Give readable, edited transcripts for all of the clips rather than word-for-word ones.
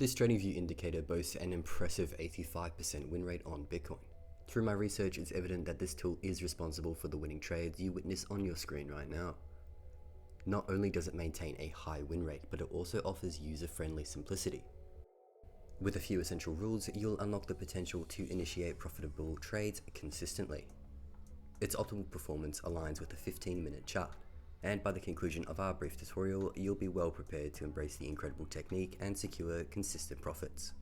This TradingView indicator boasts an impressive 85% win rate on Bitcoin. Through my research, it's evident that this tool is responsible for the winning trades you witness on your screen right now. Not only does it maintain a high win rate, but it also offers user-friendly simplicity. With a few essential rules, you'll unlock the potential to initiate profitable trades consistently. Its optimal performance aligns with a 15-minute chart, and by the conclusion of our brief tutorial, you'll be well prepared to embrace the incredible technique and secure consistent profits.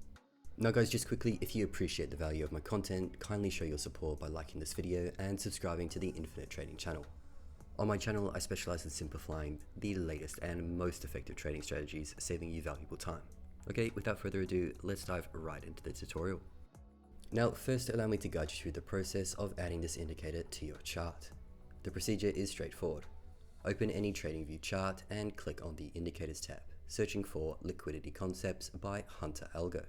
Now guys, just quickly, if you appreciate the value of my content, kindly show your support by liking this video and subscribing to the Infinite Trading channel. On my channel, I specialize in simplifying the latest and most effective trading strategies, saving you valuable time. Okay, without further ado, let's dive right into the tutorial. Now, first allow me to guide you through the process of adding this indicator to your chart. The procedure is straightforward. Open any TradingView chart and click on the Indicators tab, searching for Liquidity Concepts by Hunter Algo.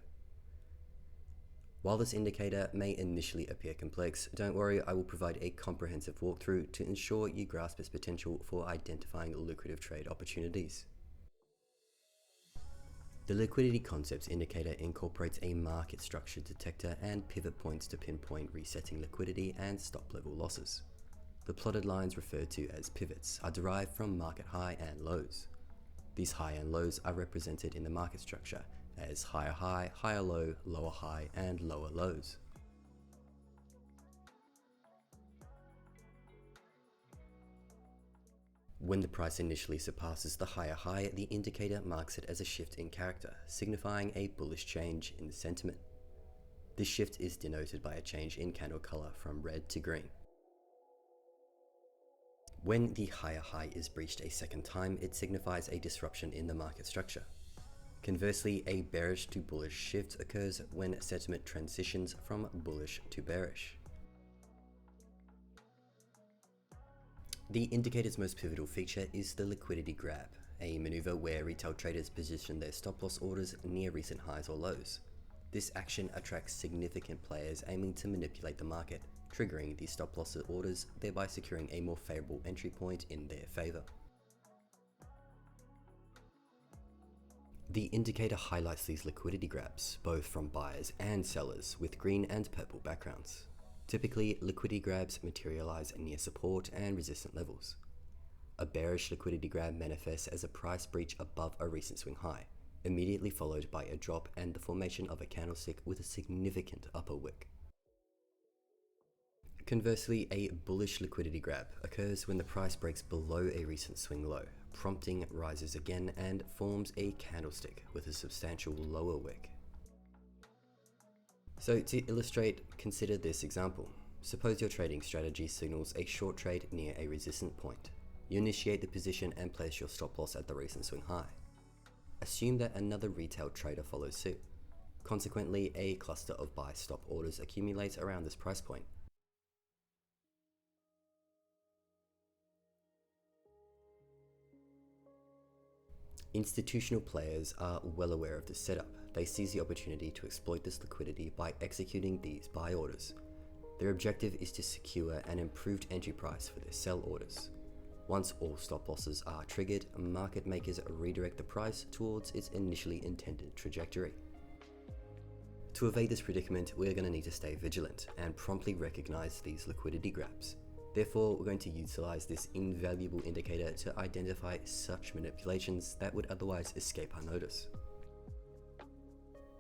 While this indicator may initially appear complex, don't worry, I will provide a comprehensive walkthrough to ensure you grasp its potential for identifying lucrative trade opportunities. The Liquidity Concepts indicator incorporates a market structure detector and pivot points to pinpoint resetting liquidity and stop level losses. The plotted lines referred to as pivots are derived from market high and lows. These high and lows are represented in the market structure as higher high, higher low, lower high, and lower lows. When the price initially surpasses the higher high, the indicator marks it as a shift in character, signifying a bullish change in sentiment. This shift is denoted by a change in candle color from red to green. When the higher high is breached a second time, it signifies a disruption in the market structure. Conversely, a bearish to bullish shift occurs when sentiment transitions from bullish to bearish. The indicator's most pivotal feature is the liquidity grab, a maneuver where retail traders position their stop loss orders near recent highs or lows. This action attracts significant players aiming to manipulate the market, triggering the stop loss orders, thereby securing a more favorable entry point in their favor. The indicator highlights these liquidity grabs, both from buyers and sellers, with green and purple backgrounds. Typically, liquidity grabs materialize near support and resistance levels. A bearish liquidity grab manifests as a price breach above a recent swing high, immediately followed by a drop and the formation of a candlestick with a significant upper wick. Conversely, a bullish liquidity grab occurs when the price breaks below a recent swing low, prompting rises again and forms a candlestick with a substantial lower wick. So to illustrate, consider this example. Suppose your trading strategy signals a short trade near a resistance point. You initiate the position and place your stop loss at the recent swing high. Assume that another retail trader follows suit. Consequently, a cluster of buy stop orders accumulates around this price point. Institutional players are well aware of this setup. They seize the opportunity to exploit this liquidity by executing these buy orders. Their objective is to secure an improved entry price for their sell orders. Once all stop losses are triggered, market makers redirect the price towards its initially intended trajectory. To evade this predicament, we're going to need to stay vigilant and promptly recognize these liquidity grabs. Therefore, we're going to utilize this invaluable indicator to identify such manipulations that would otherwise escape our notice.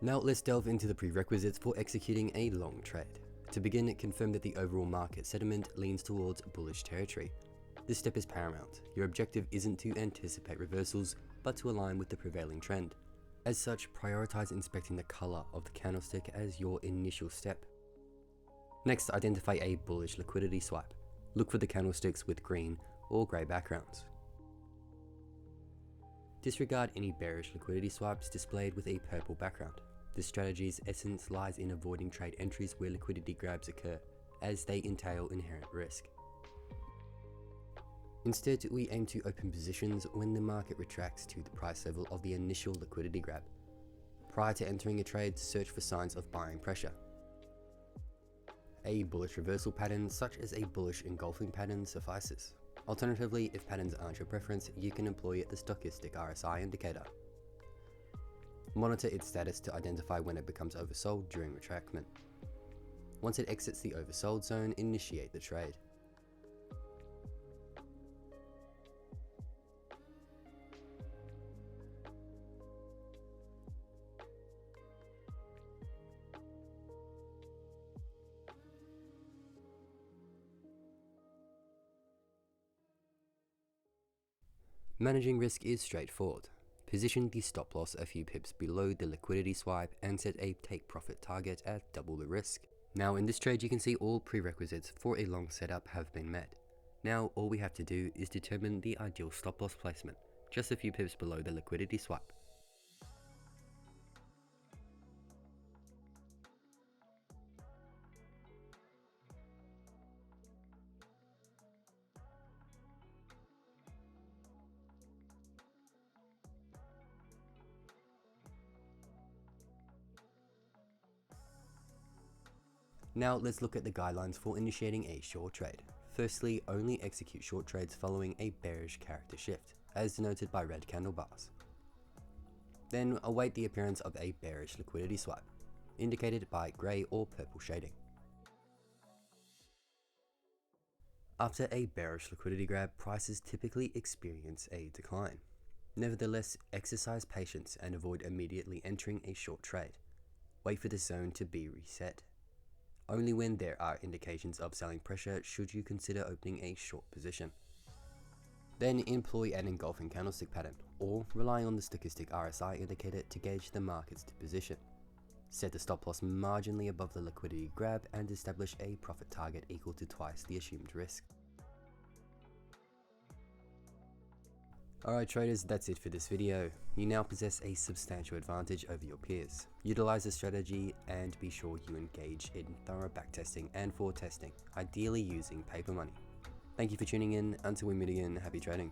Now let's delve into the prerequisites for executing a long trade. To begin, confirm that the overall market sentiment leans towards bullish territory. This step is paramount. Your objective isn't to anticipate reversals, but to align with the prevailing trend. As such, prioritize inspecting the color of the candlestick as your initial step. Next, identify a bullish liquidity swipe. Look for the candlesticks with green or grey backgrounds. Disregard any bearish liquidity swipes displayed with a purple background. This strategy's essence lies in avoiding trade entries where liquidity grabs occur, as they entail inherent risk. Instead, we aim to open positions when the market retracts to the price level of the initial liquidity grab. Prior to entering a trade, search for signs of buying pressure. A bullish reversal pattern, such as a bullish engulfing pattern, suffices. Alternatively, if patterns aren't your preference, you can employ the stochastic RSI indicator. Monitor its status to identify when it becomes oversold during retracement. Once it exits the oversold zone, initiate the trade. Managing risk is straightforward. Position the stop loss a few pips below the liquidity swipe and set a take profit target at double the risk. Now in this trade you can see all prerequisites for a long setup have been met. Now all we have to do is determine the ideal stop loss placement, just a few pips below the liquidity swipe. Now let's look at the guidelines for initiating a short trade. Firstly, only execute short trades following a bearish character shift, as denoted by red candle bars. Then await the appearance of a bearish liquidity swipe, indicated by grey or purple shading. After a bearish liquidity grab, prices typically experience a decline. Nevertheless, exercise patience and avoid immediately entering a short trade. Wait for the zone to be reset. Only when there are indications of selling pressure should you consider opening a short position. Then employ an engulfing candlestick pattern, or rely on the stochastic RSI indicator to gauge the market's position. Set the stop loss marginally above the liquidity grab and establish a profit target equal to twice the assumed risk. Alright traders, that's it for this video. You now possess a substantial advantage over your peers. Utilize the strategy and be sure you engage in thorough backtesting and forward testing, ideally using paper money. Thank you for tuning in. Until we meet again, happy trading.